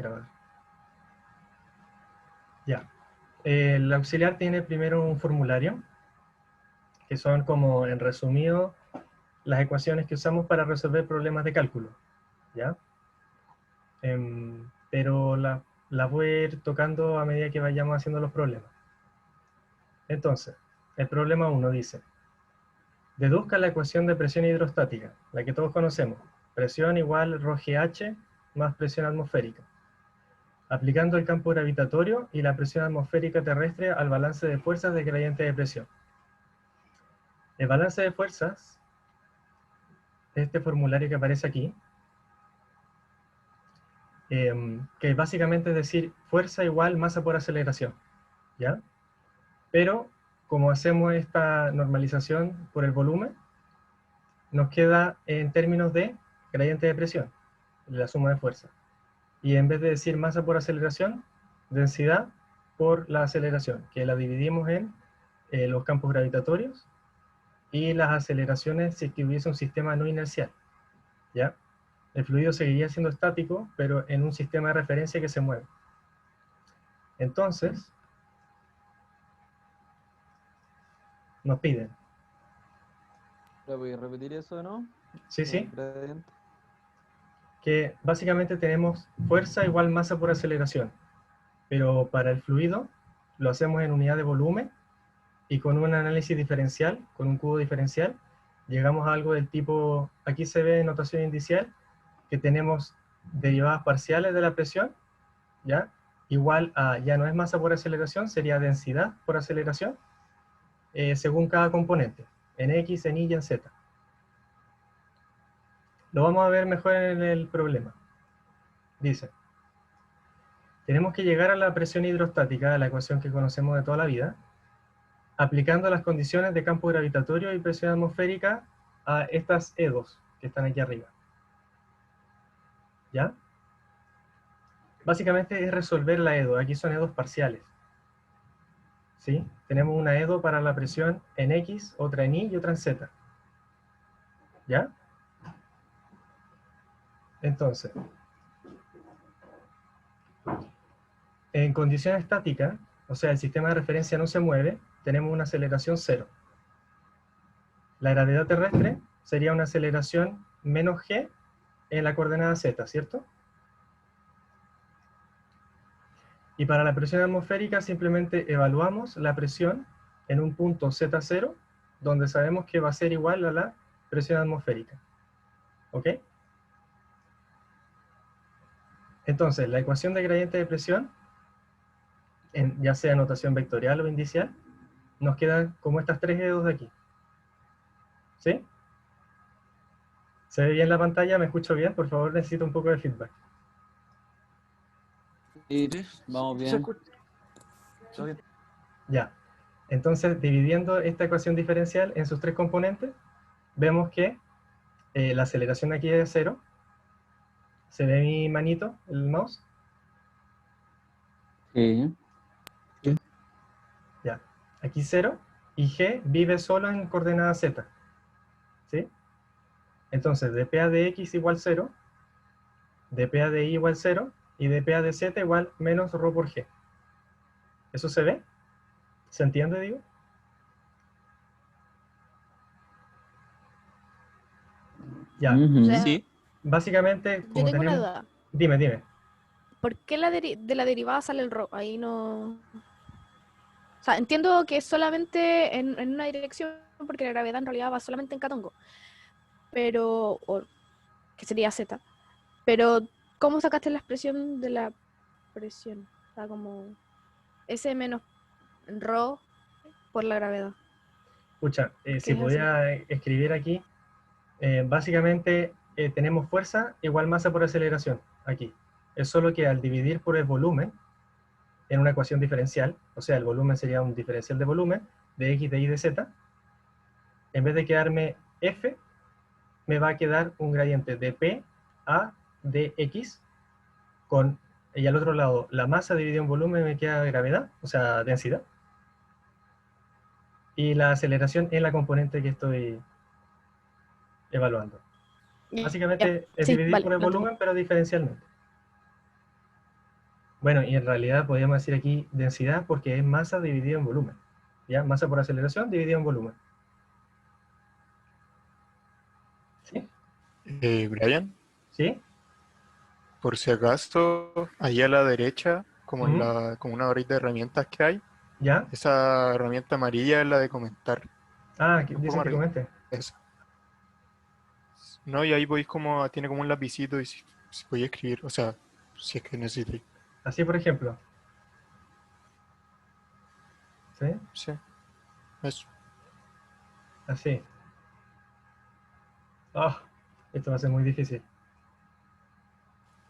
grabar. Ya. El auxiliar tiene primero un formulario, que son como, en resumido, las ecuaciones que usamos para resolver problemas de cálculo, ¿ya? Pero las voy a ir tocando a medida que vayamos haciendo los problemas. Entonces, el problema 1 dice, deduzca la ecuación de presión hidrostática, la que todos conocemos, presión igual ρgh más presión atmosférica, aplicando el campo gravitatorio y la presión atmosférica terrestre al balance de fuerzas de gradiente de presión. El balance de fuerzas, este formulario que aparece aquí, que básicamente es decir, fuerza igual masa por aceleración, ¿ya? Pero, como hacemos esta normalización por el volumen, nos queda en términos de gradiente de presión, la suma de fuerza. Y en vez de decir masa por aceleración, densidad por la aceleración, que la dividimos en los campos gravitatorios y las aceleraciones si es que hubiese un sistema no inercial, ¿ya? El fluido seguiría siendo estático, pero en un sistema de referencia que se mueve. Entonces, nos piden. ¿Le voy a repetir eso, no? Sí, El sí. gradiente. Que básicamente tenemos fuerza igual masa por aceleración, pero para el fluido lo hacemos en unidad de volumen y con un análisis diferencial, con un cubo diferencial, llegamos a algo del tipo, aquí se ve en notación indicial, que tenemos derivadas parciales de la presión, ¿ya? Igual a, ya no es masa por aceleración, sería densidad por aceleración, según cada componente, en X, en Y y en Z. Lo vamos a ver mejor en el problema. Dice, tenemos que llegar a la presión hidrostática, a la ecuación que conocemos de toda la vida, aplicando las condiciones de campo gravitatorio y presión atmosférica a estas E2 que están aquí arriba. ¿Ya? Básicamente es resolver la E2. Aquí son E2 parciales. ¿Sí? Tenemos una E2 para la presión en X, otra en Y y otra en Z. ¿Ya? Entonces, en condición estática, o sea, el sistema de referencia no se mueve, tenemos una aceleración cero. La gravedad terrestre sería una aceleración menos g en la coordenada z, ¿cierto? Y para la presión atmosférica simplemente evaluamos la presión en un punto z0, donde sabemos que va a ser igual a la presión atmosférica. ¿Ok? Entonces, la ecuación de gradiente de presión, ya sea notación vectorial o indicial, nos quedan como estas tres dedos de aquí. ¿Sí? ¿Se ve bien la pantalla? ¿Me escucho bien? Por favor, necesito un poco de feedback. Sí, Sí, vamos se bien. escucha. Todo bien. Ya. Entonces, dividiendo esta ecuación diferencial en sus tres componentes, vemos que la aceleración aquí es cero. ¿Se ve mi manito, el mouse? Sí. Ya. Aquí 0 y g vive solo en coordenada z. ¿Sí? Entonces, dpa de x igual 0, dpa de y igual 0 y dpa de z igual menos ρ por g. ¿Eso se ve? ¿Se entiende, digo? Ya. O sea, Sí. Básicamente, yo como tengo una tenemos... duda. Dime, dime. ¿Por qué de la derivada sale el rho? Ahí no... O sea, entiendo que es solamente en una dirección, porque la gravedad en realidad va solamente en Catongo. Pero... O, que sería Z. Pero, ¿cómo sacaste la expresión de la presión? O sea, como... S menos rho por la gravedad. Escucha, ¿Por si qué es así? podía escribir aquí, básicamente tenemos fuerza igual masa por aceleración, aquí. Es solo que al dividir por el volumen, en una ecuación diferencial, o sea, el volumen sería un diferencial de volumen, de x, de y, de z, en vez de quedarme f, me va a quedar un gradiente de p a dx, con, y al otro lado, la masa dividida en volumen me queda gravedad, o sea, densidad, y la aceleración en la componente que estoy evaluando. Ya, Básicamente es sí, dividir vale, por el lo entendí. volumen, pero diferencialmente. Bueno, y en realidad podríamos decir aquí densidad porque es masa dividido en volumen. ¿Ya? Masa por aceleración dividido en volumen. ¿Sí? Brian, ¿Sí? por si acaso, ahí a la derecha, como en Ujú. la, como una barrita de herramientas que hay, ¿Ya? esa herramienta amarilla es la de comentar. Ah, Un poco dicen más que arriba. comente. Esa. No, y ahí podéis como, tiene como un lapicito y si podéis escribir, o sea, si es que necesitáis. Así, por ejemplo. ¿Sí? Sí, eso. Así. Ah, esto va a ser muy difícil.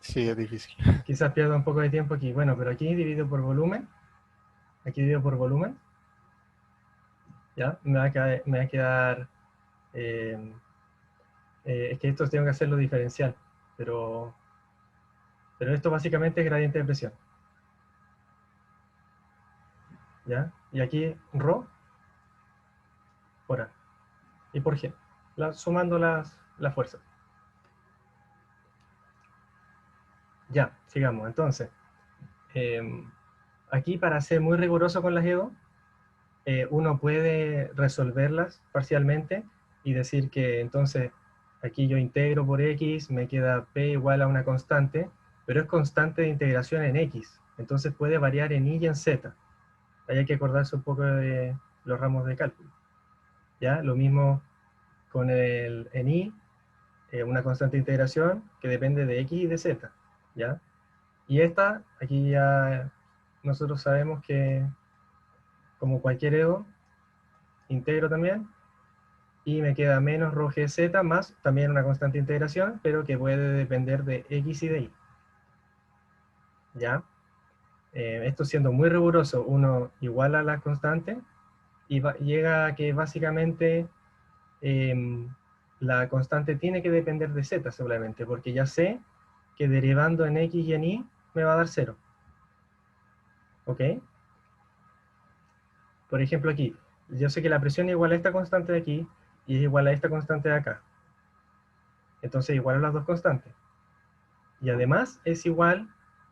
Sí, es difícil. Quizás pierda un poco de tiempo aquí. Bueno, pero aquí divido por volumen. Aquí divido por volumen. ¿Ya? Me va a quedar eh, es que esto tengo que hacerlo diferencial. Pero, pero esto básicamente es gradiente de presión. ¿Ya? Y aquí ρ por A. Y por G. Sumando las fuerzas. Ya, sigamos. Entonces, eh, aquí para ser muy riguroso con las EDO, uno puede resolverlas parcialmente y decir que entonces aquí yo integro por x, me queda p igual a una constante, pero es constante de integración en x, entonces puede variar en y y en z. Ahí hay que acordarse un poco de los ramos de cálculo. ¿Ya? Lo mismo con en y, una constante de integración que depende de x y de z. ¿Ya? Y esta, aquí ya nosotros sabemos que como cualquier EDO, integro también, y me queda menos rho gz más también una constante de integración, pero que puede depender de x y de y. ¿Ya? Esto siendo muy riguroso, uno iguala la constante y llega a que básicamente la constante tiene que depender de z solamente, porque ya sé que derivando en x y en y me va a dar 0. ¿Ok? Por ejemplo aquí, yo sé que la presión es igual a esta constante de aquí y es igual a esta constante de acá. Entonces igual a las dos constantes. Y además es igual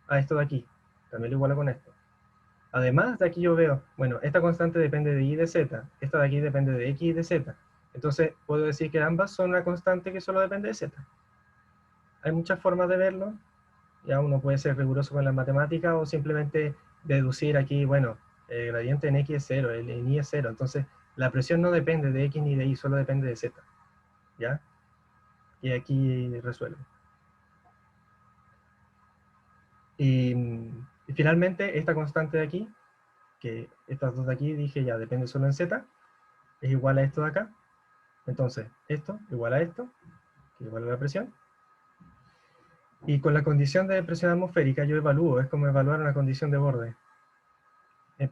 a esto de aquí. También lo igualo con esto. Además de aquí yo veo, bueno, esta constante depende de y de z. Esta de aquí depende de x y de z. Entonces puedo decir que ambas son una constante que solo depende de z. Hay muchas formas de verlo. Ya uno puede ser riguroso con la matemática o simplemente deducir aquí, bueno, el gradiente en x es 0, el en y es 0. Entonces la presión no depende de x ni de y, solo depende de z. ¿Ya? Y aquí resuelve. Y finalmente, esta constante de aquí, que estas dos de aquí dije ya depende solo en z, es igual a esto de acá. Entonces, esto igual a esto, que igual a la presión. Y con la condición de presión atmosférica yo evalúo, es como evaluar una condición de borde.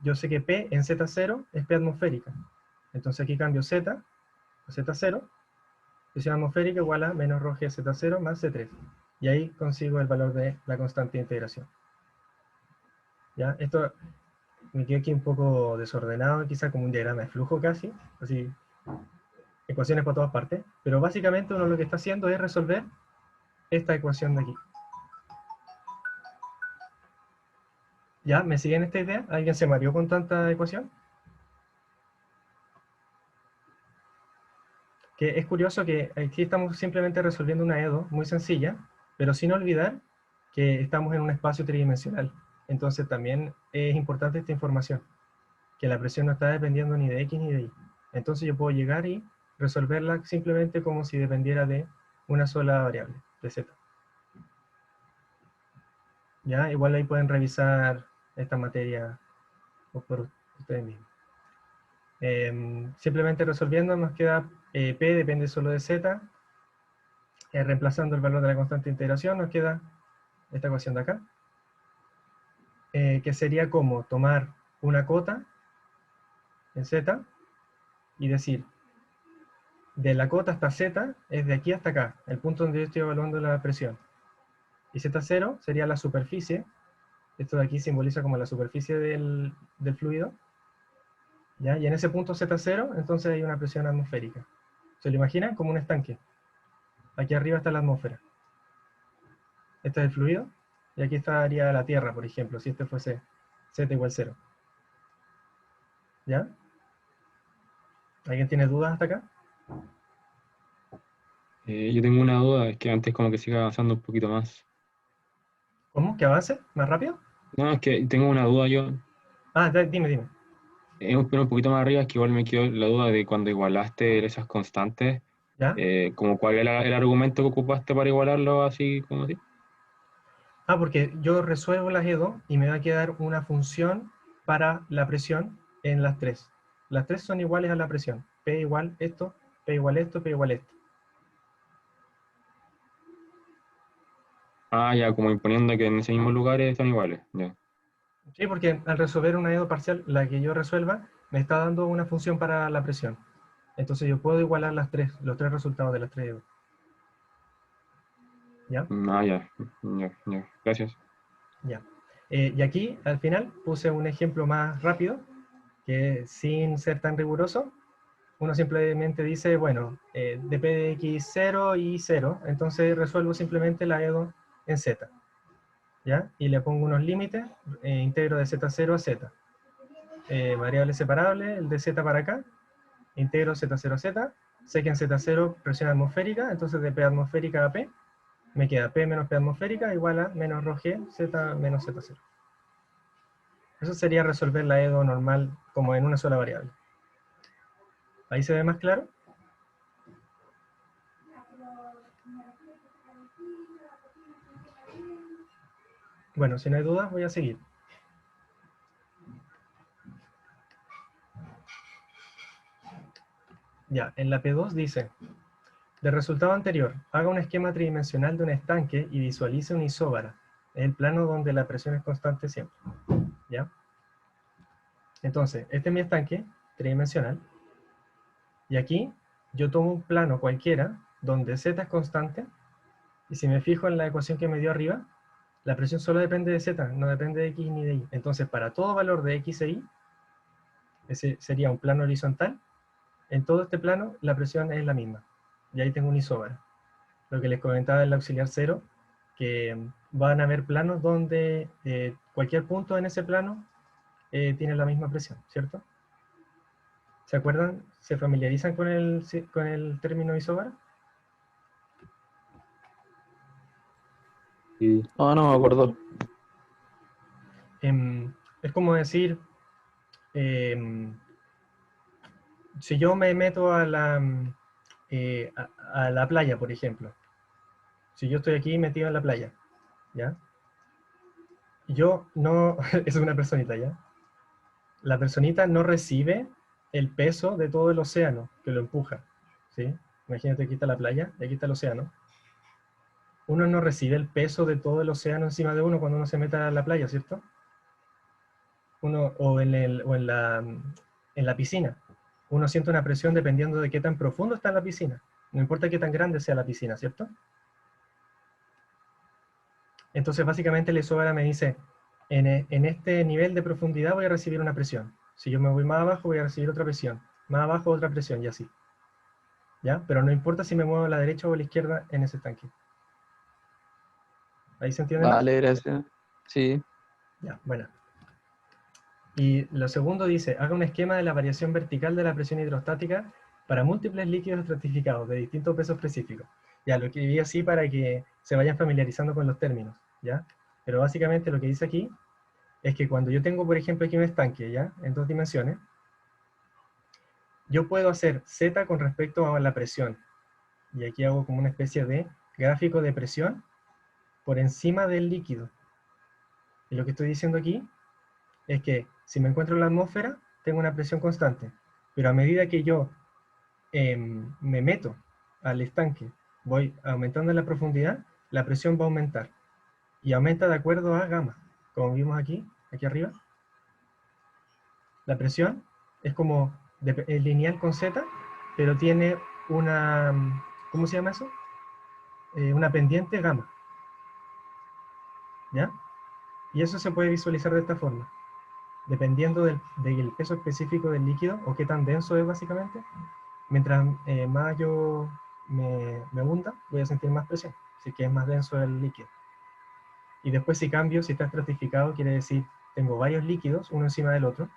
Yo sé que P en Z0 es P atmosférica. Entonces aquí cambio Z a Z0, presión atmosférica igual a menos ρ g Z0 más C3. Y ahí consigo el valor de la constante de integración. ¿Ya? Esto me quedé aquí un poco desordenado, quizá como un diagrama de flujo casi, así, ecuaciones por todas partes, pero básicamente uno lo que está haciendo es resolver esta ecuación de aquí. ¿Ya? ¿Me siguen esta idea? ¿Alguien se mareó con tanta ecuación? Que es curioso que aquí estamos simplemente resolviendo una EDO muy sencilla, pero sin olvidar que estamos en un espacio tridimensional. Entonces también es importante esta información, que la presión no está dependiendo ni de X ni de Y. Entonces yo puedo llegar y resolverla simplemente como si dependiera de una sola variable, de Z. ¿Ya? Igual ahí pueden revisar esta materia por ustedes mismos. Simplemente resolviendo nos queda P depende solo de Z. Reemplazando el valor de la constante de integración nos queda esta ecuación de acá. Que sería como tomar una cota en Z y decir, de la cota hasta Z es de aquí hasta acá, el punto donde yo estoy evaluando la presión. Y Z0 sería la superficie, esto de aquí simboliza como la superficie del fluido, ¿ya? Y en ese punto Z0, entonces hay una presión atmosférica. ¿Se lo imaginan? Como un estanque. Aquí arriba está la atmósfera. Este es el fluido, Y aquí estaría la Tierra, por ejemplo, si este fuese z igual 0. ¿Ya? ¿Alguien tiene dudas hasta acá? Yo tengo una duda, es que antes como que siga avanzando un poquito más. ¿Cómo? ¿Que avance? ¿Más rápido? No, es que tengo una duda yo. Ah, dime. Pero un poquito más arriba, es que igual me quedó la duda de cuando igualaste esas constantes, ¿Ya? como cuál era el argumento que ocupaste para igualarlo así como así. Ah, porque yo resuelvo las EDO y me va a quedar una función para la presión en las tres. Las tres son iguales a la presión. P igual esto, P igual esto, P igual esto. Ah, ya, como imponiendo que en ese mismo lugar son iguales. Ya. Sí, porque al resolver una EDO parcial, la que yo resuelva, me está dando una función para la presión. Entonces yo puedo igualar los tres resultados de las tres EDO. ¿Ya? Ah, ya, ya. Gracias. Ya. Y aquí, al final, puse un ejemplo más rápido, que sin ser tan riguroso, uno simplemente dice, bueno, dp de x 0 y 0, entonces resuelvo simplemente la EDO en z, ¿ya? Y le pongo unos límites, integro de z0 a z. Variable separable, el de z para acá, integro z0 a z, sé que en z0 presión atmosférica, entonces de P atmosférica a P, me queda P menos P atmosférica igual a menos ρg z menos z0. Eso sería resolver la EDO normal como en una sola variable. ¿Ahí se ve más claro? Bueno, si no hay dudas, voy a seguir. Ya, en la P2 dice, del resultado anterior, haga un esquema tridimensional de un estanque y visualice una isóbara, el plano donde la presión es constante siempre. ¿Ya? Entonces, este es mi estanque tridimensional, y aquí yo tomo un plano cualquiera donde z es constante, y si me fijo en la ecuación que me dio arriba, la presión solo depende de z, no depende de x ni de y. Entonces, para todo valor de x e y, ese sería un plano horizontal, en todo este plano la presión es la misma. Y ahí tengo una isóbara. Lo que les comentaba en el auxiliar 0, que van a haber planos donde cualquier punto en ese plano tiene la misma presión, ¿cierto? ¿Se acuerdan? ¿Se familiarizan con el término isóbara? Sí. No me acuerdo. Es como decir, em, si yo me meto a la playa, por ejemplo, si yo estoy aquí metido en la playa, ¿ya? Yo no, es una personita, ¿ya? La personita no recibe el peso de todo el océano que lo empuja, ¿sí? Imagínate, aquí está la playa y aquí está el océano. Uno no recibe el peso de todo el océano encima de uno cuando uno se mete a la playa, ¿cierto? O en la piscina. Uno siente una presión dependiendo de qué tan profundo está la piscina. No importa qué tan grande sea la piscina, ¿cierto? Entonces, básicamente, la isóbara me dice, en este nivel de profundidad voy a recibir una presión. Si yo me voy más abajo, voy a recibir otra presión. Más abajo, otra presión, y así. ¿Ya? Pero no importa si me muevo a la derecha o a la izquierda en ese estanque. ¿Ahí se entiende más? Vale, gracias. Sí. Ya, bueno. Y lo segundo dice, haga un esquema de la variación vertical de la presión hidrostática para múltiples líquidos estratificados de distintos pesos específicos. Ya, lo escribí así para que se vayan familiarizando con los términos, ¿ya? Pero básicamente lo que dice aquí es que cuando yo tengo, por ejemplo, aquí un estanque, ¿ya? En dos dimensiones, yo puedo hacer Z con respecto a la presión. Y aquí hago como una especie de gráfico de presión por encima del líquido. Y lo que estoy diciendo aquí es que si me encuentro en la atmósfera, tengo una presión constante. Pero a medida que yo me meto al estanque, voy aumentando la profundidad, la presión va a aumentar. Y aumenta de acuerdo a gamma. Como vimos aquí arriba. La presión es como es lineal con Z, pero tiene una, ¿cómo se llama eso? Una pendiente gamma. ¿Ya? Y eso se puede visualizar de esta forma. Dependiendo del peso específico del líquido, o qué tan denso es básicamente, mientras más yo me hunda, voy a sentir más presión, así que es más denso el líquido. Y después si cambio, si está estratificado, quiere decir tengo varios líquidos, uno encima del otro.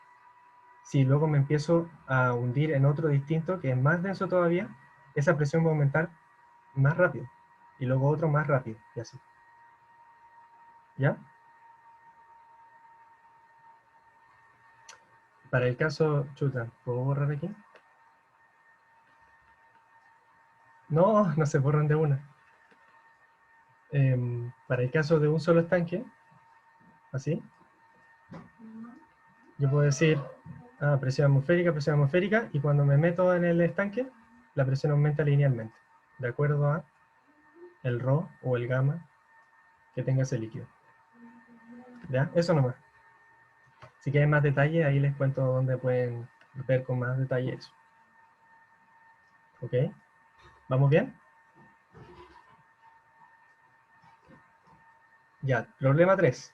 Si luego me empiezo a hundir en otro distinto, que es más denso todavía, esa presión va a aumentar más rápido. Y luego otro más rápido, y así. ¿Ya? Para el caso, chuta, ¿puedo borrar aquí? No, no se borran de una. Para el caso de un solo estanque, así, yo puedo decir presión atmosférica, y cuando me meto en el estanque, la presión aumenta linealmente, de acuerdo a el ρ o el gamma que tenga ese líquido. ¿Ya? Eso nomás. Si quieren más detalle, ahí les cuento dónde pueden ver con más detalle eso. ¿Ok? ¿Vamos bien? Ya, problema 3.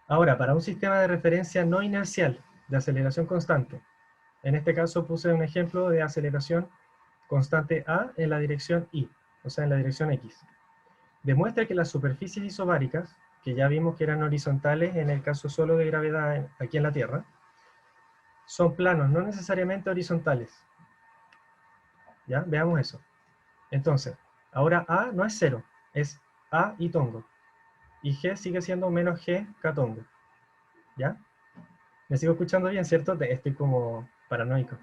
Ahora, para un sistema de referencia no inercial de aceleración constante, en este caso puse un ejemplo de aceleración constante A en la dirección Y, o sea, en la dirección X. Demuestra que las superficies isobáricas, que ya vimos que eran horizontales en el caso solo de gravedad aquí en la Tierra, son planos, no necesariamente horizontales. ¿Ya? Veamos eso. Entonces, ahora A no es 0, es A y tongo. Y G sigue siendo menos G catongo. ¿Ya? ¿Me sigo escuchando bien, cierto? Estoy como paranoico.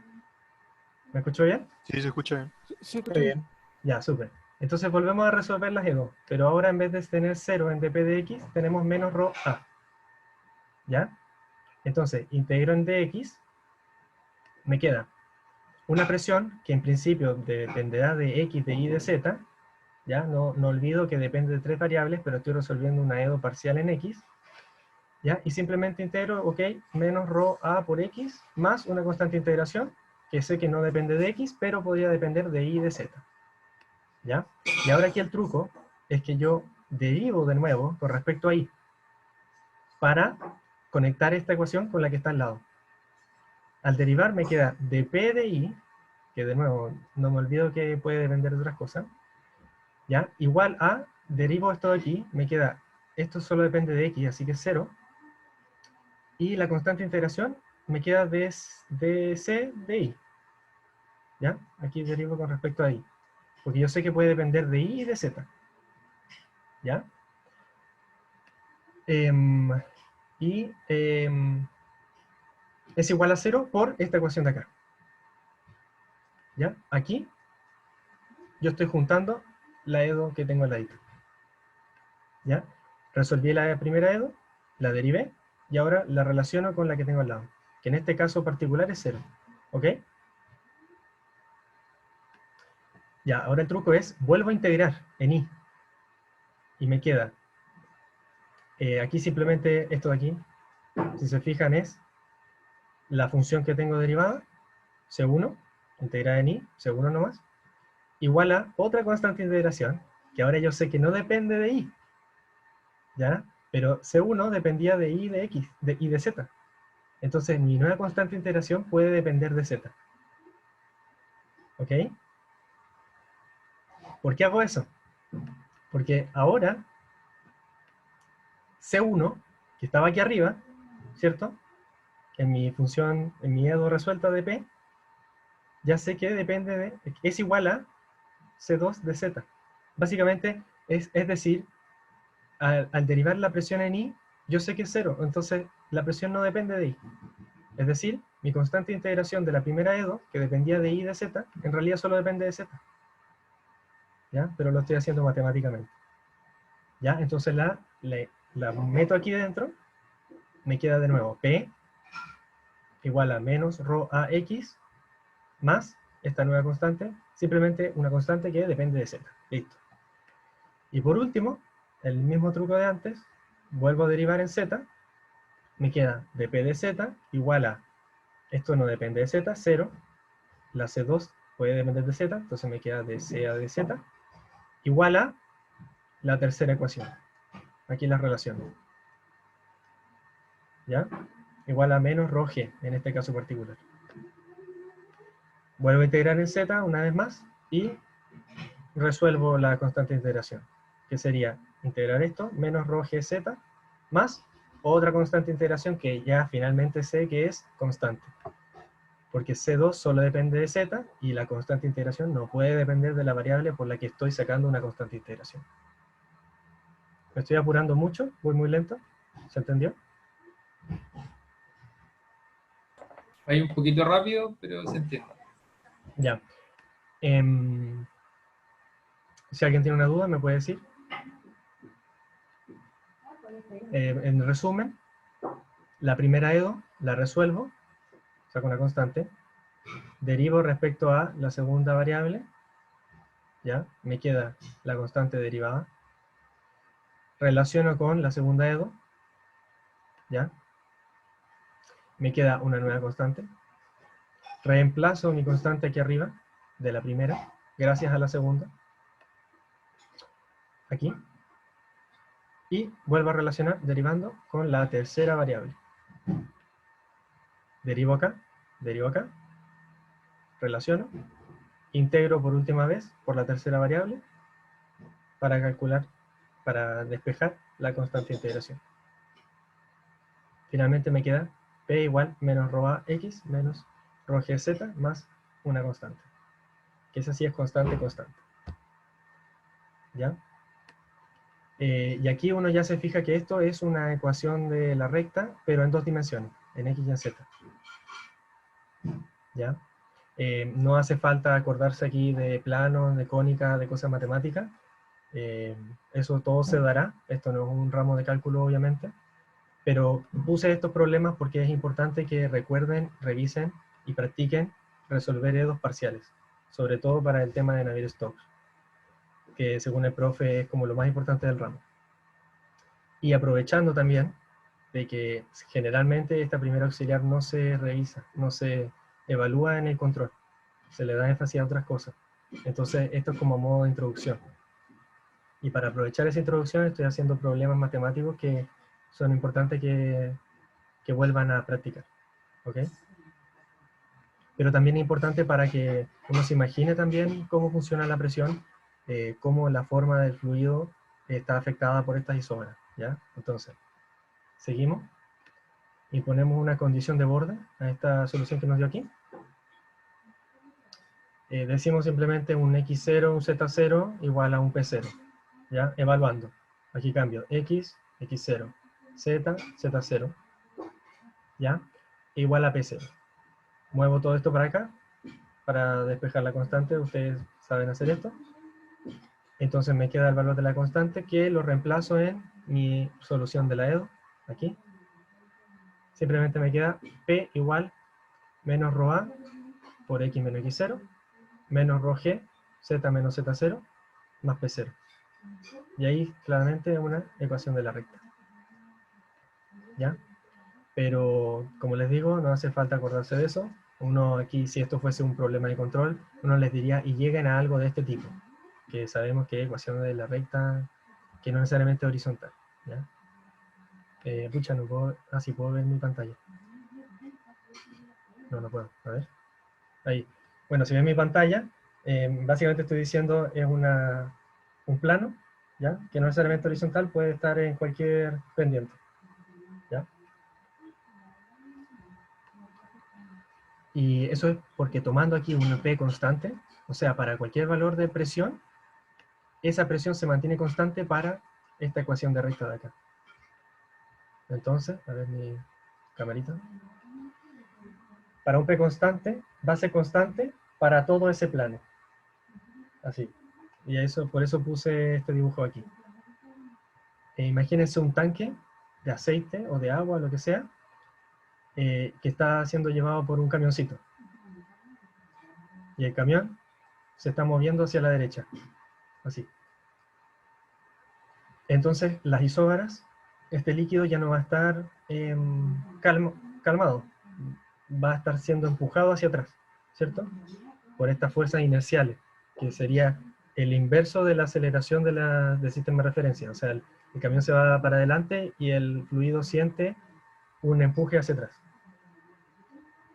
¿Me escucho bien? Sí, se escucha bien. Sí, Muy bien. Ya, súper. Entonces volvemos a resolver las E2, pero ahora en vez de tener 0 en dp de x, tenemos menos ρ a. ¿Ya? Entonces, integro en dx, me queda una presión que en principio dependerá de x, de y, de z. ¿Ya? No olvido que depende de 3 variables, pero estoy resolviendo una E2 parcial en x. ¿Ya? Y simplemente integro, ok, menos ρ a por x, más una constante de integración, que sé que no depende de x, pero podría depender de y y de z. ¿Ya? Y ahora aquí el truco es que yo derivo de nuevo con respecto a y, para conectar esta ecuación con la que está al lado. Al derivar me queda dp de y, que de nuevo no me olvido que puede depender de otras cosas, ¿ya? Igual a, derivo esto de aquí, me queda, esto solo depende de x, así que es 0, y la constante de integración me queda de c de y, ¿ya? Aquí derivo con respecto a y, porque yo sé que puede depender de y y de z, ¿ya? Es igual a 0 por esta ecuación de acá. ¿Ya? Aquí yo estoy juntando la EDO que tengo al ladito. ¿Ya? Resolví la primera EDO, la derivé, y ahora la relaciono con la que tengo al lado, que en este caso particular es 0. ¿Ok? Ya, ahora el truco es, vuelvo a integrar en y. Y me queda, aquí simplemente esto de aquí, si se fijan es la función que tengo derivada, C1, integrada en y, C1 nomás, igual a otra constante de integración, que ahora yo sé que no depende de y, ¿ya? Pero C1 dependía de y de x, de y de z. Entonces mi nueva constante de integración puede depender de z. ¿Ok? ¿Por qué hago eso? Porque ahora C1, que estaba aquí arriba, ¿cierto? En mi función, en mi EDO resuelta de P, ya sé que depende de, es igual a C2 de z. Básicamente, es decir, al derivar la presión en I, yo sé que es 0, entonces la presión no depende de I. Es decir, mi constante de integración de la primera EDO, que dependía de I y de Z, en realidad solo depende de Z. ¿Ya? Pero lo estoy haciendo matemáticamente. ¿Ya? Entonces la meto aquí dentro, me queda de nuevo P igual a menos ρ a x más esta nueva constante, simplemente una constante que depende de Z. Listo. Y por último, el mismo truco de antes, vuelvo a derivar en Z, me queda dp de Z igual a, esto no depende de Z, 0, la C2 puede depender de Z, entonces me queda de C a de Z, igual a la tercera ecuación. Aquí la relación. ¿Ya? Igual a menos ρ g, en este caso particular. Vuelvo a integrar en Z una vez más, y resuelvo la constante de integración, que sería integrar esto, menos rho gz, más otra constante de integración que ya finalmente sé que es constante. Porque C2 solo depende de z, y la constante de integración no puede depender de la variable por la que estoy sacando una constante de integración. ¿Me estoy apurando mucho? ¿Voy muy lento? ¿Se entendió? Hay un poquito rápido, pero se entiende. Ya. Si alguien tiene una duda, me puede decir. En resumen, la primera EDO la resuelvo, saco una constante, derivo respecto a la segunda variable, ya, me queda la constante derivada, relaciono con la segunda EDO, ya, me queda una nueva constante, reemplazo mi constante aquí arriba, de la primera, gracias a la segunda, aquí, y vuelvo a relacionar derivando con la tercera variable. Derivo acá, relaciono, integro por última vez por la tercera variable para calcular, para despejar la constante de integración. Finalmente me queda P igual menos rho A X menos rho G Z más una constante. Que esa sí es constante. ¿Ya? Y aquí uno ya se fija que esto es una ecuación de la recta, pero en dos dimensiones, en X y en Z. ¿Ya? No hace falta acordarse aquí de planos, de cónica, de cosas matemáticas. Eso todo se dará. Esto no es un ramo de cálculo, obviamente. Pero puse estos problemas porque es importante que recuerden, revisen y practiquen resolver EDOs parciales. Sobre todo para el tema de Navier-Stokes, que según el profe es como lo más importante del ramo. Y aprovechando también de que generalmente esta primera auxiliar no se revisa, no se evalúa en el control, se le da énfasis a otras cosas. Entonces esto es como modo de introducción. Y para aprovechar esa introducción estoy haciendo problemas matemáticos que son importantes que vuelvan a practicar. ¿Ok? Pero también es importante para que uno se imagine también cómo funciona la presión, cómo la forma del fluido está afectada por estas isóbaras, ¿ya? Entonces, seguimos y ponemos una condición de borde a esta solución que nos dio aquí. Decimos simplemente un x0, un z0 igual a un p0, ¿ya? Evaluando. Aquí cambio x, x0, z, z0, ¿ya? Igual a p0. Muevo todo esto para acá, para despejar la constante. Ustedes saben hacer esto. Entonces me queda el valor de la constante, que lo reemplazo en mi solución de la EDO, aquí. Simplemente me queda P igual menos rho A por X menos X0, menos rho G, Z menos Z0, más P0. Y ahí claramente una ecuación de la recta. ¿Ya? Pero, como les digo, no hace falta acordarse de eso. Uno aquí, si esto fuese un problema de control, uno les diría, y lleguen a algo de este tipo, que sabemos que es ecuación de la recta, que no necesariamente horizontal. ¿Ya? Pucha, no puedo, sí puedo ver mi pantalla. No puedo, a ver. Ahí. Bueno, si ven mi pantalla, básicamente estoy diciendo es un plano, ¿ya? Que no necesariamente horizontal, puede estar en cualquier pendiente. ¿Ya? Y eso es porque tomando aquí una P constante, o sea, para cualquier valor de presión, esa presión se mantiene constante para esta ecuación de recta de acá. Entonces, a ver mi camarita. Para un P constante, va a ser constante para todo ese plano. Así. Y eso, por eso puse este dibujo aquí. Imagínense un tanque de aceite o de agua, lo que sea, que está siendo llevado por un camioncito. Y el camión se está moviendo hacia la derecha. Así. Entonces, las isóbaras, este líquido ya no va a estar calmado. Va a estar siendo empujado hacia atrás, ¿cierto? Por estas fuerzas inerciales, que sería el inverso de la aceleración del sistema de referencia. O sea, el camión se va para adelante y el fluido siente un empuje hacia atrás.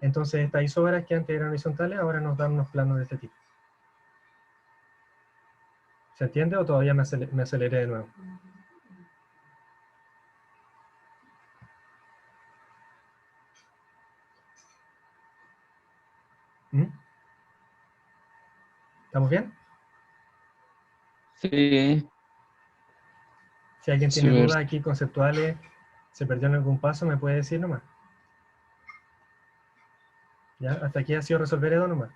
Entonces, estas isóbaras que antes eran horizontales, ahora nos dan unos planos de este tipo. ¿Se entiende o todavía me aceleré de nuevo? ¿Mm? ¿Estamos bien? Sí, Si alguien tiene súper. dudas aquí conceptuales, se perdió en algún paso, me puede decir nomás. ¿Ya? Hasta aquí ha sido resolver Edo nomás.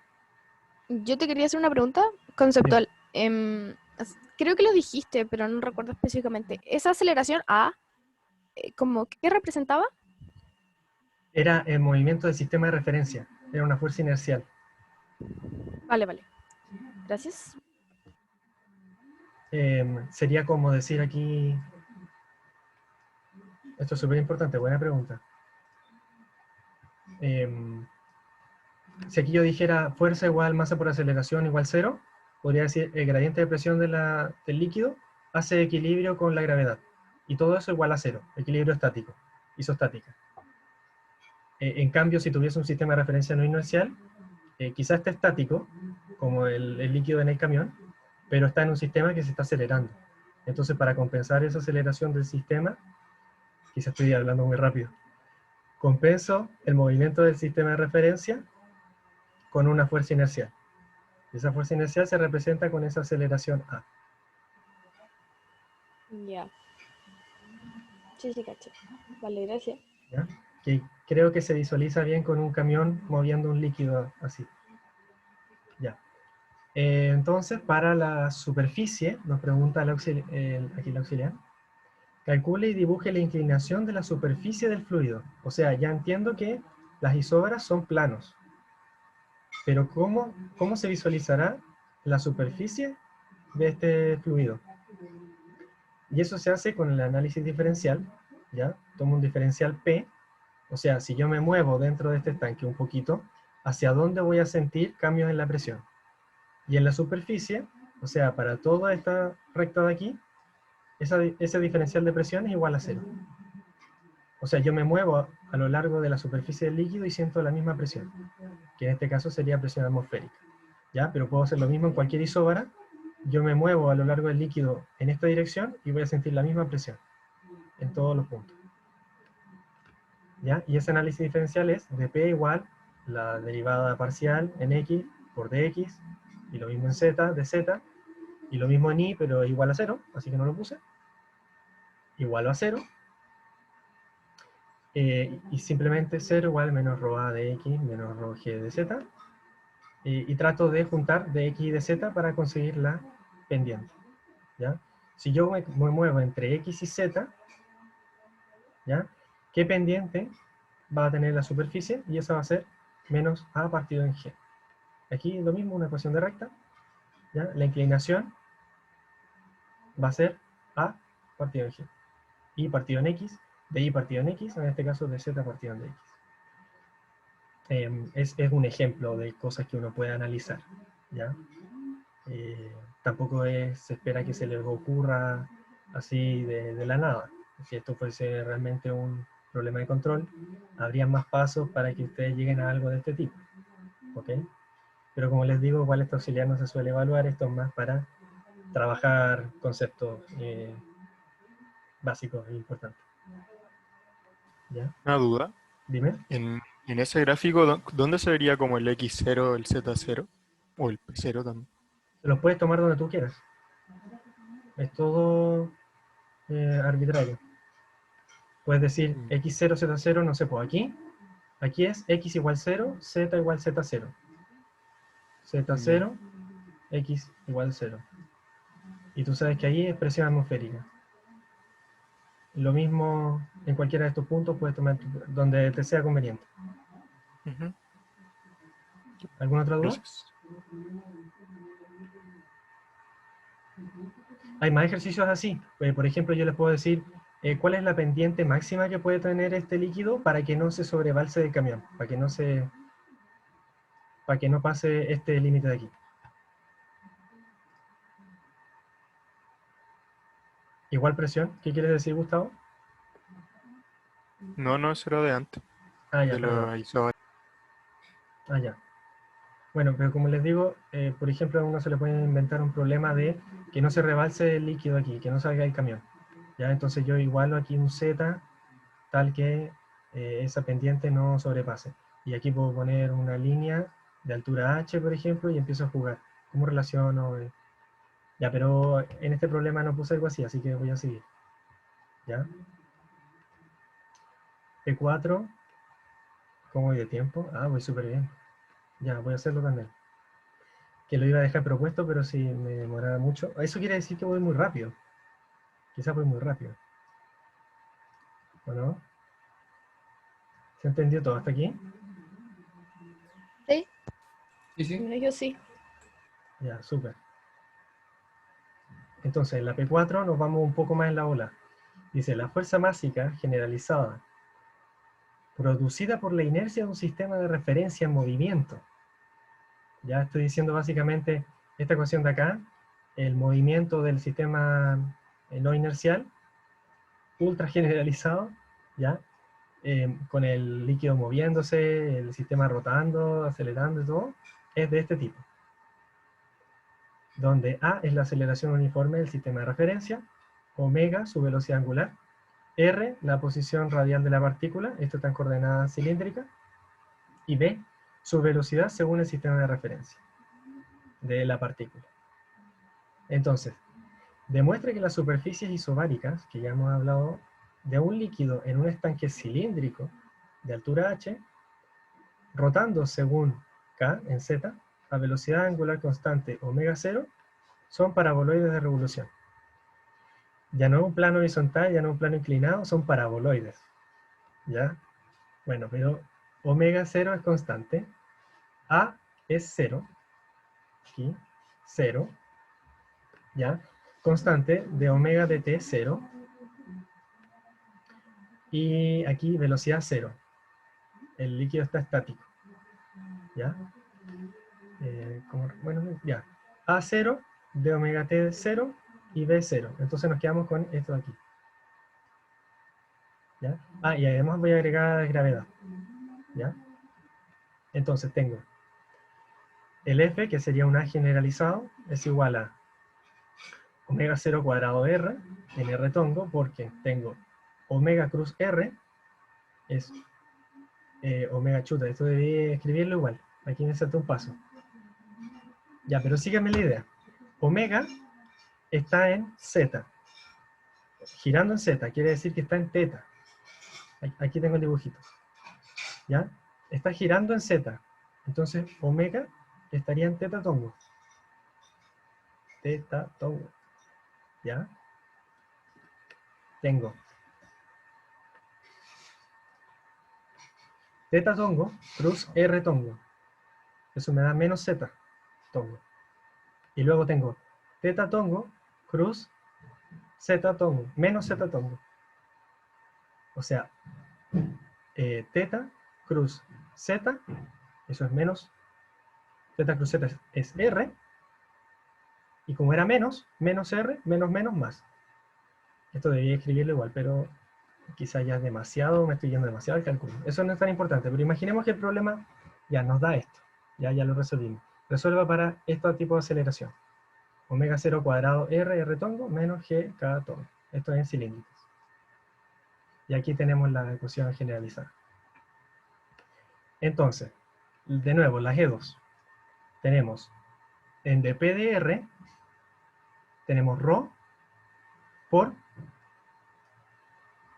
Yo te quería hacer una pregunta conceptual. Creo que lo dijiste, pero no recuerdo específicamente. Esa aceleración A, como, ¿qué representaba? Era el movimiento del sistema de referencia. Era una fuerza inercial. Vale, vale. Gracias. Sería como decir aquí... Esto es súper importante, buena pregunta. Si aquí yo dijera fuerza igual masa por aceleración igual cero, podría decir el gradiente de presión del líquido hace equilibrio con la gravedad. Y todo eso igual a cero, equilibrio estático, isostática. En cambio, si tuviese un sistema de referencia no inercial, quizás esté estático, como el líquido en el camión, pero está en un sistema que se está acelerando. Entonces, para compensar esa aceleración del sistema, quizás estoy hablando muy rápido, compenso el movimiento del sistema de referencia con una fuerza inercial. Esa fuerza inercial se representa con esa aceleración A. Ya. Sí, sí, caché. Vale, gracias. ¿Ya? Que creo que se visualiza bien con un camión moviendo un líquido así. Ya. Entonces, para la superficie, nos pregunta aquí el auxiliar, calcule y dibuje la inclinación de la superficie del fluido. O sea, ya entiendo que las isóbaras son planos, pero ¿cómo se visualizará la superficie de este fluido? Y eso se hace con el análisis diferencial, ¿ya? Tomo un diferencial P, o sea, si yo me muevo dentro de este estanque un poquito, ¿hacia dónde voy a sentir cambios en la presión? Y en la superficie, o sea, para toda esta recta de aquí, ese diferencial de presión es igual a cero. O sea, yo me muevo a lo largo de la superficie del líquido y siento la misma presión, que en este caso sería presión atmosférica. ¿Ya? Pero puedo hacer lo mismo en cualquier isóbara. Yo me muevo a lo largo del líquido en esta dirección y voy a sentir la misma presión en todos los puntos. ¿Ya? Y ese análisis diferencial es dp igual la derivada parcial en x por dx, y lo mismo en z, de z, y lo mismo en y, pero igual a cero, así que no lo puse, igual a cero, y simplemente 0 igual menos rho a de x menos rho g de z, y trato de juntar de x y de z para conseguir la pendiente. ¿Ya? Si yo me muevo entre x y z, ¿ya? ¿Qué pendiente va a tener la superficie? Y esa va a ser menos a partido en g. Aquí lo mismo, una ecuación de recta, ¿ya? La inclinación va a ser a partido en g. Y partido en x, de y partido en x, en este caso de z partido en dx. Es un ejemplo de cosas que uno puede analizar, ¿ya? Tampoco se espera que se les ocurra así de la nada. Si esto fuese realmente un problema de control, habría más pasos para que ustedes lleguen a algo de este tipo, ¿ok? Pero como les digo, igual este auxiliar no se suele evaluar, esto es más para trabajar conceptos básicos e importantes. ¿Ya? Una duda. Dime. En ese gráfico, ¿dónde se vería como el X0, el Z0? O el P0 también. Los puedes tomar donde tú quieras. Es todo arbitrario. Puedes decir X0, Z0, no sé, pues aquí es X igual 0, Z igual Z0. Z0, X igual 0. Y tú sabes que ahí es presión atmosférica. Lo mismo en cualquiera de estos puntos, puedes tomar donde te sea conveniente. Ujú. ¿Alguna otra duda? Gracias. Hay más ejercicios así. Por ejemplo, yo les puedo decir cuál es la pendiente máxima que puede tener este líquido para que no se sobrebalse del camión, para que no pase este límite de aquí. Igual presión. ¿Qué quieres decir, Gustavo? No, eso era de antes. Ah, ya, De perdón. la isóbara. Ah, ya. Bueno, pero como les digo, por ejemplo, a uno se le puede inventar un problema de que no se rebalse el líquido aquí, que no salga del camión. ¿Ya? Entonces yo igualo aquí un Z tal que esa pendiente no sobrepase. Y aquí puedo poner una línea de altura h, por ejemplo, y empiezo a jugar. ¿Cómo relaciono? Ya, pero en este problema no puse algo así, así que voy a seguir. ¿Ya? P4, ¿cómo voy de tiempo? Ah, voy súper bien. Ya, voy a hacerlo también. Que lo iba a dejar propuesto, pero si me demoraba mucho. Eso quiere decir que voy muy rápido. Quizás voy muy rápido. ¿O no? ¿Se entendió todo hasta aquí? ¿Sí? Sí, sí. Bueno, yo sí. Ya, súper. Entonces, en la P4 nos vamos un poco más en la ola. Dice, la fuerza másica generalizada producida por la inercia de un sistema de referencia en movimiento. Ya estoy diciendo básicamente esta ecuación de acá, el movimiento del sistema no inercial, ultra generalizado, ¿ya? Con el líquido moviéndose, el sistema rotando, acelerando y todo, es de este tipo. Donde A es la aceleración uniforme del sistema de referencia, omega su velocidad angular, R la posición radial de la partícula, esto está en coordenada cilíndrica, y B su velocidad según el sistema de referencia de la partícula. Entonces, demuestra que las superficies isobáricas, que ya hemos hablado, de un líquido en un estanque cilíndrico de altura h, rotando según k en z, a velocidad angular constante omega 0, son paraboloides de revolución. Ya no es un plano horizontal, ya no es un plano inclinado, son paraboloides. ¿Ya? Bueno, pero omega 0 es constante, a es 0, aquí, 0, ¿ya? Constante de omega de t 0, y aquí velocidad 0. El líquido está estático, ¿ya? Bueno, ya. A0 de omega t 0 y B0. Entonces nos quedamos con esto de aquí. ¿Ya? Ah, y además voy a agregar gravedad. ¿Ya? Entonces tengo el F, que sería un A generalizado, es igual a omega 0 cuadrado R, en R tongo, porque tengo omega cruz R, es omega chuta, esto debí escribirlo igual. Aquí me salté un paso. Ya, pero síganme la idea. Omega está en Z, girando en Z, quiere decir que está en teta. Aquí tengo el dibujito. ¿Ya? Está girando en Z. Entonces, omega estaría en teta tongo. Teta tongo. ¿Ya? Tengo teta tongo, cruz R tongo. Eso me da menos Z tongo. Y luego tengo teta tongo, cruz Z tongo, menos Z tongo. O sea, teta cruz Z, eso es menos, teta cruz Z es R, y como era menos, menos R, menos menos más. Esto debía escribirlo igual, pero quizás ya es demasiado, me estoy yendo demasiado al cálculo. Eso no es tan importante, pero imaginemos que el problema ya nos da esto. Ya lo resolvimos. Resuelva para este tipo de aceleración. Omega 0 cuadrado R tongo menos G K tongo. Esto es en cilíndricos. Y aquí tenemos la ecuación generalizada. Entonces, de nuevo, la G2. Tenemos en dp de R, tenemos ρ por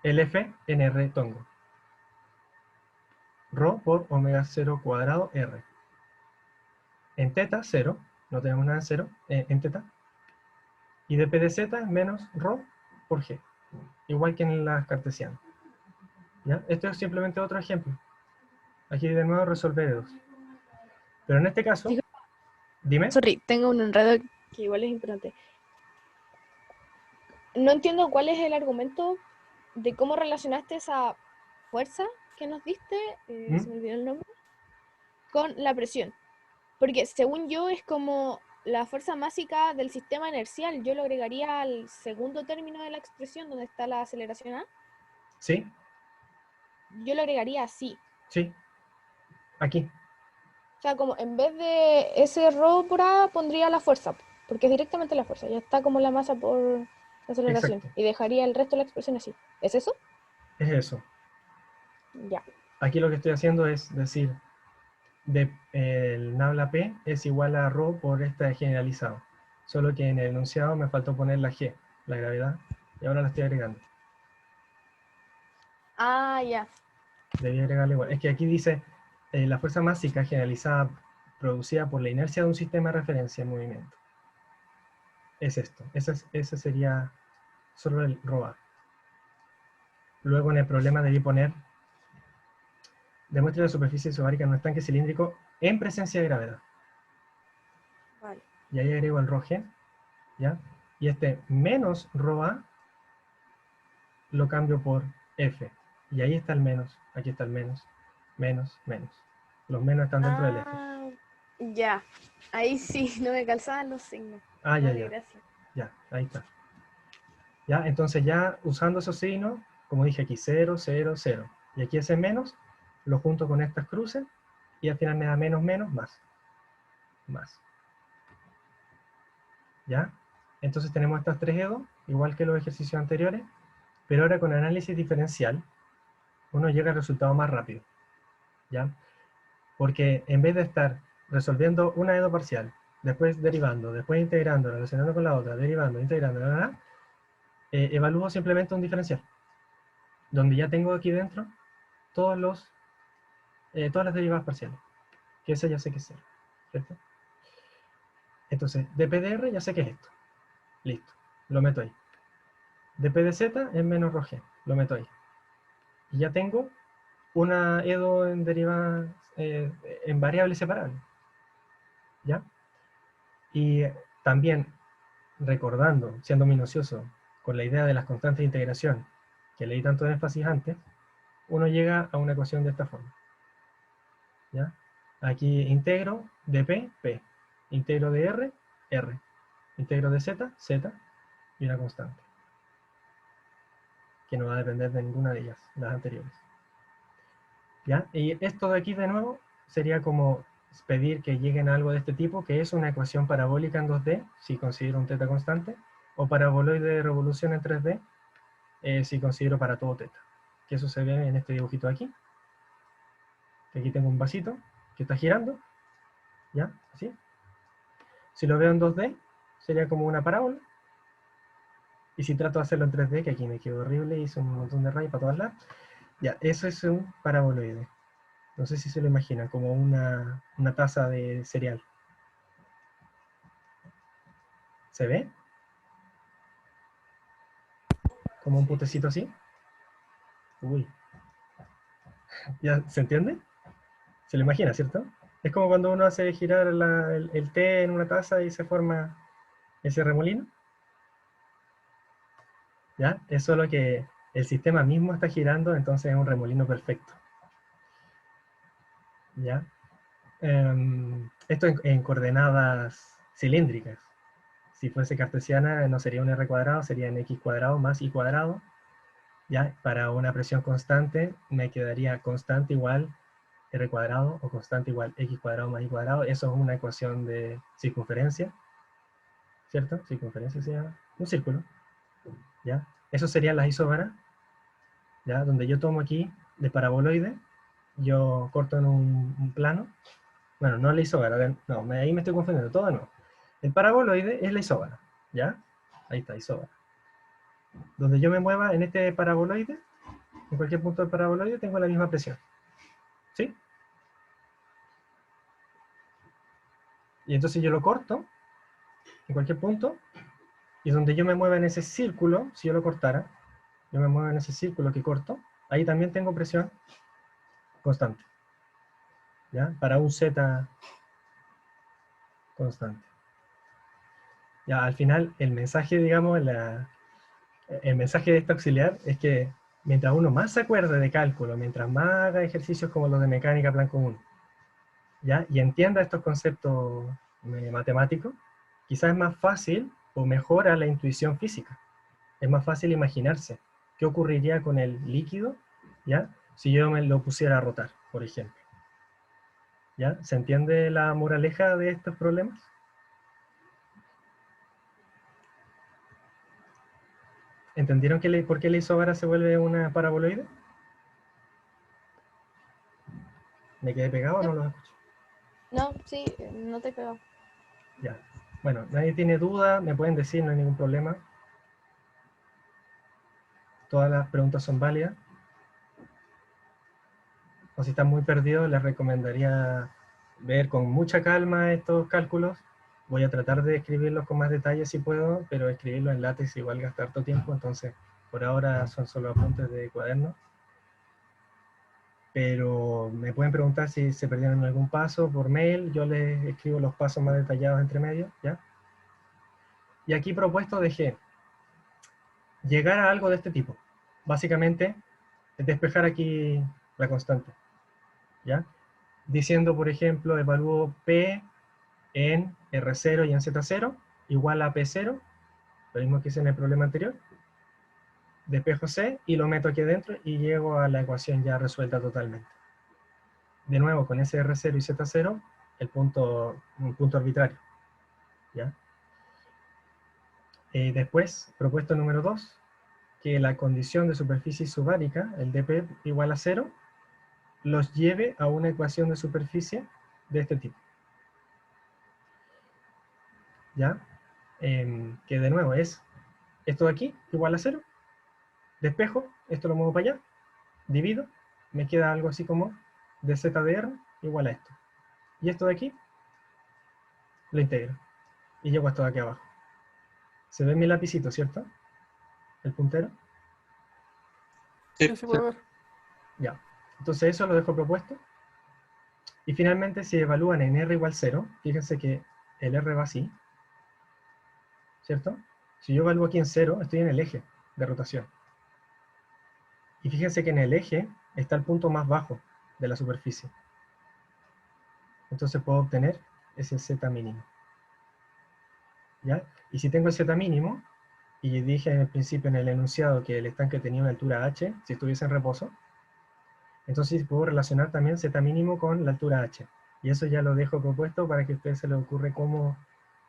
el F en R tongo. Ρ por omega 0 cuadrado R. En teta, 0. No tenemos nada en 0 en teta. Y dp de z es menos ρ por G. Igual que en las cartesianas. ¿Ya? Esto es simplemente otro ejemplo. Aquí de nuevo resolver 2. Pero en este caso, Digo, dime. sorry, tengo un enredo que igual es importante. No entiendo cuál es el argumento de cómo relacionaste esa fuerza que nos diste, se me olvidó el nombre, con la presión. Porque según yo es como la fuerza másica del sistema inercial. Yo lo agregaría al segundo término de la expresión donde está la aceleración A. Sí, Yo lo agregaría así. sí. Aquí. O sea, como en vez de ese ρ por A pondría la fuerza, porque es directamente la fuerza. Ya está como la masa por la aceleración. Exacto. Y dejaría el resto de la expresión así. ¿Es eso? Es eso. Ya. Aquí lo que estoy haciendo es decir el nabla P es igual a ρ por este generalizado. Solo que en el enunciado me faltó poner la G, la gravedad, y ahora la estoy agregando. Ah, ya. Debí agregarle igual. Es que aquí dice la fuerza másica generalizada producida por la inercia de un sistema de referencia en movimiento. Es esto. Ese sería solo el ρ. Luego en el problema debí poner demuestre la superficie isobárica en un estanque cilíndrico en presencia de gravedad. Vale. Y ahí agrego el ρg, ¿ya? Y este menos ρa lo cambio por f. Y ahí está el menos, aquí está el menos, menos, menos. Los menos están dentro del f. Ah, ya. Ahí sí, no me calzaban los signos. Ah, ya, Vale, ya, gracias. ya, ahí está. Ya, entonces ya usando esos signos, como dije aquí, 0, 0, 0. Y aquí ese menos, lo junto con estas cruces, y al final me da menos, menos, más. Más. ¿Ya? Entonces tenemos estas tres EDO, igual que los ejercicios anteriores, pero ahora con análisis diferencial, uno llega al resultado más rápido. ¿Ya? Porque en vez de estar resolviendo una EDO parcial, después derivando, después integrando, relacionando con la otra, derivando, integrando, evalúo simplemente un diferencial, donde ya tengo aquí dentro todas las derivadas parciales, que ese ya sé que es cero, ¿cierto? Entonces, de PDR ya sé que es esto, listo, lo meto ahí. De PDZ es menos ρg, lo meto ahí. Y ya tengo una EDO en derivadas, en variables separables, ¿ya? Y también recordando, siendo minucioso, con la idea de las constantes de integración, que leí tanto énfasis antes, uno llega a una ecuación de esta forma. ¿Ya? Aquí integro de P, P. Integro de R, R. Integro de Z, Z. Y una constante. Que no va a depender de ninguna de ellas, las anteriores. ¿Ya? Y esto de aquí de nuevo sería como pedir que lleguen a algo de este tipo, que es una ecuación parabólica en 2D, si considero un teta constante, o paraboloide de revolución en 3D, si considero para todo teta. Que eso se ve en este dibujito de aquí. Que aquí tengo un vasito que está girando, ¿ya? Así. Si lo veo en 2D, sería como una parábola. Y si trato de hacerlo en 3D, que aquí me quedó horrible, hice un montón de rayas para todas lados, ya, eso es un paraboloide. No sé si se lo imaginan, como una taza de cereal. ¿Se ve? Como un putecito así. Uy. ¿Ya se entiende? Se lo imagina, ¿cierto? Es como cuando uno hace girar el té en una taza y se forma ese remolino. ¿Ya? Es solo que el sistema mismo está girando, entonces es un remolino perfecto. ¿Ya? Esto en coordenadas cilíndricas. Si fuese cartesiana no sería un r cuadrado, sería en x cuadrado más y cuadrado. ¿Ya? Para una presión constante me quedaría constante igual r cuadrado o constante igual x cuadrado más y cuadrado. Eso es una ecuación de circunferencia, ¿cierto? Circunferencia se llama un círculo. ¿Ya? Eso serían las isóbaras, ¿ya? Donde yo tomo aquí de paraboloide, yo corto en un plano. Bueno, no la isóbara, no, ahí me estoy confundiendo, todo no. El paraboloide es la isóbara, ¿ya? Ahí está, isóbara. Donde yo me mueva en este paraboloide, en cualquier punto del paraboloide, tengo la misma presión. ¿Sí? Y entonces yo lo corto en cualquier punto, y donde yo me mueva en ese círculo, si yo lo cortara, yo me muevo en ese círculo que corto, ahí también tengo presión constante. ¿Ya? Para un Z constante. Ya, al final, el mensaje, digamos, el mensaje de este auxiliar es que mientras uno más se acuerde de cálculo, mientras más haga ejercicios como los de mecánica plan común, ¿ya? Y entienda estos conceptos matemáticos, quizás es más fácil o mejora la intuición física. Es más fácil imaginarse qué ocurriría con el líquido, ¿ya? Si yo me lo pusiera a rotar, por ejemplo. ¿Ya? ¿Se entiende la moraleja de estos problemas? ¿Entendieron por qué la isóbara se vuelve una paraboloide? ¿Me quedé pegado o no lo escucho? No, sí, no te creo. Ya. Bueno, nadie tiene duda, me pueden decir, no hay ningún problema. Todas las preguntas son válidas. O si están muy perdidos, les recomendaría ver con mucha calma estos cálculos. Voy a tratar de escribirlos con más detalle si puedo, pero escribirlos en látex igual gasta harto tiempo, entonces por ahora son solo apuntes de cuaderno. Pero me pueden preguntar si se perdieron algún paso por mail, yo les escribo los pasos más detallados entre medio, ¿ya? Y aquí propuesto dejé llegar a algo de este tipo. Básicamente, despejar aquí la constante, ¿ya? Diciendo, por ejemplo, evalúo P en R0 y en Z0 igual a P0, lo mismo que hice en el problema anterior. Despejo C y lo meto aquí adentro y llego a la ecuación ya resuelta totalmente. De nuevo, con ese R0 y Z0, un punto arbitrario, ¿ya? Después, propuesto número 2, que la condición de superficie isobárica, el dP igual a 0, los lleve a una ecuación de superficie de este tipo. ¿Ya? Que de nuevo es esto de aquí igual a 0, despejo, esto lo muevo para allá, divido, me queda algo así como dz de r igual a esto. Y esto de aquí lo integro y llego a esto de aquí abajo. Se ve mi lapicito, ¿cierto? El puntero. Sí, se puede ver. Ya. Entonces eso lo dejo propuesto. Y finalmente, si evalúan en r igual 0, fíjense que el r va así, ¿cierto? Si yo evalúo aquí en 0, estoy en el eje de rotación. Y fíjense que en el eje está el punto más bajo de la superficie. Entonces puedo obtener ese z mínimo. ¿Ya? Y si tengo el z mínimo, y dije en el principio en el enunciado que el estanque tenía una altura h, si estuviese en reposo, entonces puedo relacionar también z mínimo con la altura h. Y eso ya lo dejo propuesto para que a ustedes se les ocurre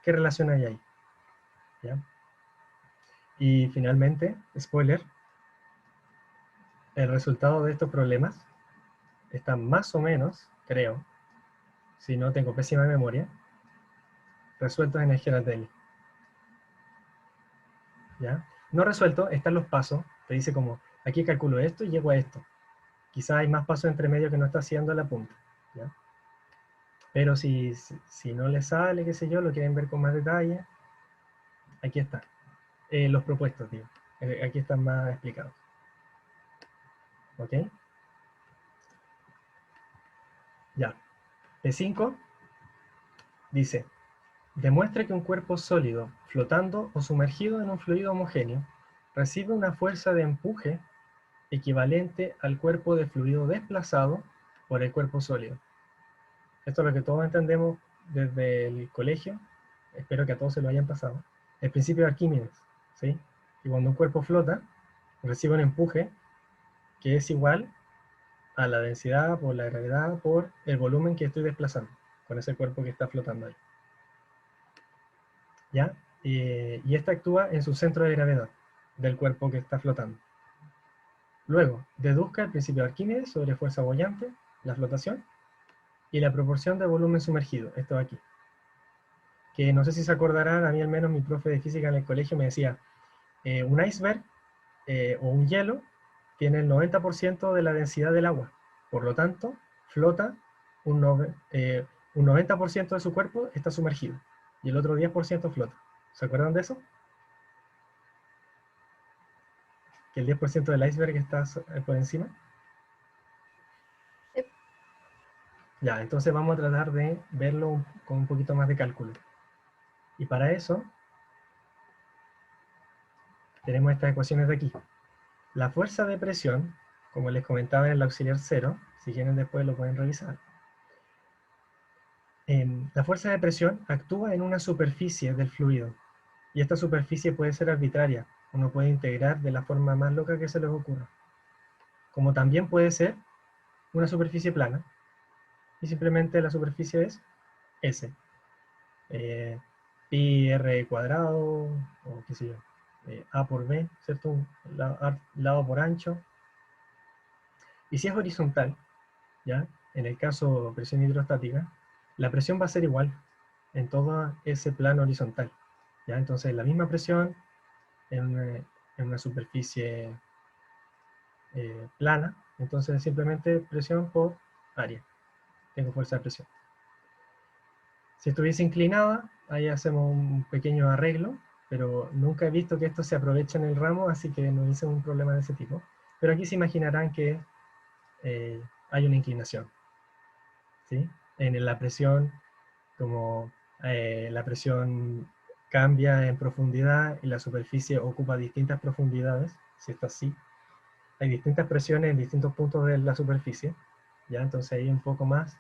qué relación hay ahí. ¿Ya? Y finalmente, spoiler, el resultado de estos problemas está más o menos, creo, si no tengo pésima memoria, resueltos en el Gerateli. ¿Ya? No resuelto, están los pasos, te dice como, aquí calculo esto y llego a esto. Quizá hay más pasos entre medio que no está haciendo la punta. ¿Ya? Pero si no les sale, qué sé yo, lo quieren ver con más detalle, aquí está. Los propuestos, digo. Aquí están más explicados. ¿Ok? Ya. P5 dice, demuestre que un cuerpo sólido, flotando o sumergido en un fluido homogéneo, recibe una fuerza de empuje equivalente al cuerpo de fluido desplazado por el cuerpo sólido. Esto es lo que todos entendemos desde el colegio, espero que a todos se lo hayan pasado. El principio de Arquímedes, ¿sí? Que cuando un cuerpo flota, recibe un empuje que es igual a la densidad por la gravedad por el volumen que estoy desplazando con ese cuerpo que está flotando ahí. ¿Ya? Y esta actúa en su centro de gravedad del cuerpo que está flotando. Luego, deduzca el principio de Arquímedes sobre fuerza boyante, la flotación, y la proporción de volumen sumergido, esto de aquí. Que no sé si se acordarán, a mí al menos mi profe de física en el colegio me decía, un iceberg o un hielo tiene el 90% de la densidad del agua, por lo tanto, flota un 90% de su cuerpo está sumergido, y el otro 10% flota. ¿Se acuerdan de eso? Que el 10% del iceberg está por encima. Sí. Ya, entonces vamos a tratar de verlo con un poquito más de cálculo. Y para eso, tenemos estas ecuaciones de aquí. La fuerza de presión, como les comentaba en el auxiliar 0, si quieren después lo pueden revisar. La fuerza de presión actúa en una superficie del fluido. Y esta superficie puede ser arbitraria. Uno puede integrar de la forma más loca que se les ocurra. Como también puede ser una superficie plana. Y simplemente la superficie es S. Pi r cuadrado, o qué sé yo, A por B, ¿cierto? Lado por ancho. Y si es horizontal, ¿ya? En el caso presión hidrostática, la presión va a ser igual en todo ese plano horizontal. ¿Ya? Entonces, la misma presión en una superficie plana, entonces simplemente presión por área. Tengo fuerza de presión. Si estuviese inclinada, ahí hacemos un pequeño arreglo, pero nunca he visto que esto se aproveche en el ramo, así que no hice un problema de ese tipo. Pero aquí se imaginarán que hay una inclinación, ¿sí? En la presión, como la presión cambia en profundidad y la superficie ocupa distintas profundidades, si está así, hay distintas presiones en distintos puntos de la superficie, ¿ya? Entonces ahí es un poco más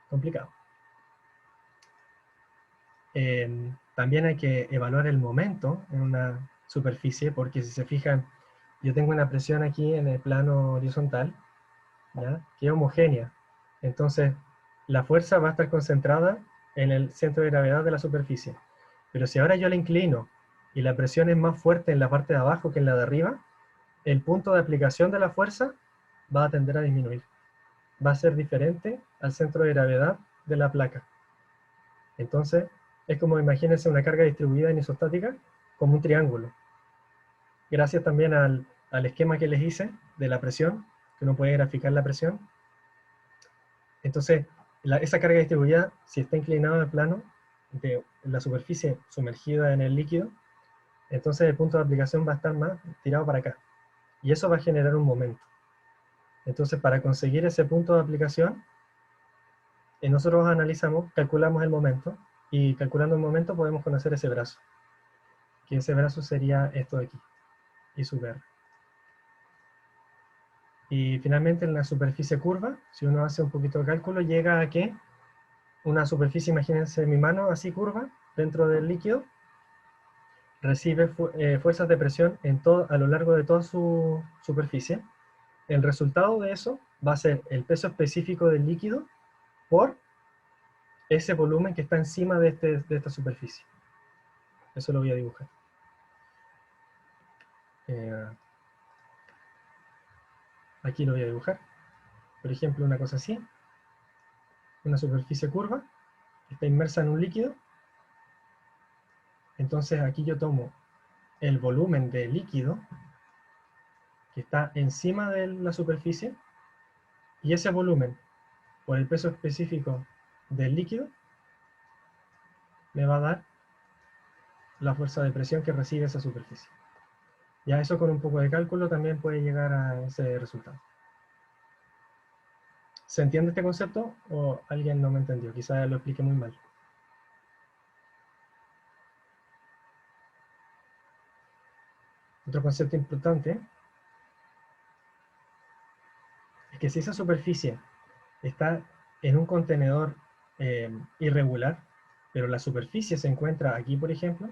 complicado. También hay que evaluar el momento en una superficie, porque si se fijan, yo tengo una presión aquí en el plano horizontal, ¿ya? Que es homogénea. Entonces, la fuerza va a estar concentrada en el centro de gravedad de la superficie. Pero si ahora yo la inclino y la presión es más fuerte en la parte de abajo que en la de arriba, el punto de aplicación de la fuerza va a tender a disminuir. Va a ser diferente al centro de gravedad de la placa. Entonces, es como imagínense una carga distribuida anisostática como un triángulo. Gracias también al esquema que les hice de la presión, que uno puede graficar la presión. Entonces, esa carga distribuida, si está inclinado al plano de la superficie sumergida en el líquido, entonces el punto de aplicación va a estar más tirado para acá. Y eso va a generar un momento. Entonces, para conseguir ese punto de aplicación, nosotros analizamos, calculamos el momento, y calculando el momento podemos conocer ese brazo. Que ese brazo sería esto de aquí, I sub R. Y finalmente en la superficie curva, si uno hace un poquito de cálculo, llega a que una superficie, imagínense mi mano así curva, dentro del líquido, recibe fuerzas de presión a lo largo de toda su superficie. El resultado de eso va a ser el peso específico del líquido por ese volumen que está encima de esta superficie. Eso lo voy a dibujar. Aquí lo voy a dibujar. Por ejemplo, una cosa así. Una superficie curva que está inmersa en un líquido. Entonces aquí yo tomo el volumen de líquido que está encima de la superficie, y ese volumen, por el peso específico del líquido, me va a dar la fuerza de presión que recibe esa superficie. Ya eso con un poco de cálculo también puede llegar a ese resultado. ¿Se entiende este concepto o alguien no me entendió? Quizás lo expliqué muy mal. Otro concepto importante es que si esa superficie está en un contenedor irregular, pero la superficie se encuentra aquí, por ejemplo,